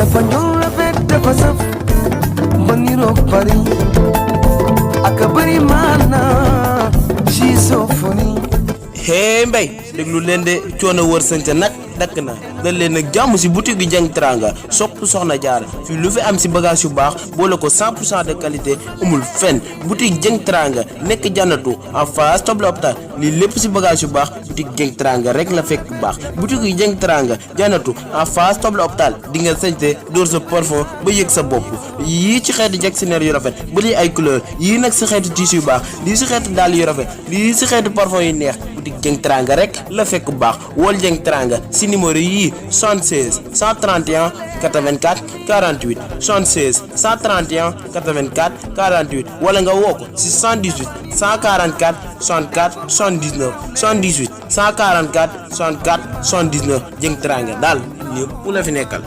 dafa ñuul rafet dafa saf ba niroog bari ak bari maana she's so funny. Hey mbay déglu leen de coono wër sante nag dakk na dal leen nag jàmm si boutique bi Dieng Teranga sopp soxna Jaara fii lu fi am si bagage yu baax boole ko 100% de qualité amul fenn boutique Dieng Teranga nekk jànnatu en face table hôpital lii lépp si bagage yu baax boutique Dieng Teranga rek la fekk baax boutique yi Dieng Teranga jànnatu en face table hôpital di nga sañte dóor sa parfum ba yëg sa bopp yii ci xeetu jacksinaire yu rafet ba lii ay couleur yii nag si xeetu tissu yu baax lii si xeetu dàll yu rafet lii si xeetu parfum yu neex boutique Dieng Teranga rek la fekk baax wol Dieng Teranga si numéro yii 76 131 84 48 76 131 84 48 wala nga woo ko si 78 144 64 79 78 144 64 79 Dieng Teranga daal ñëpp la fi nekkal.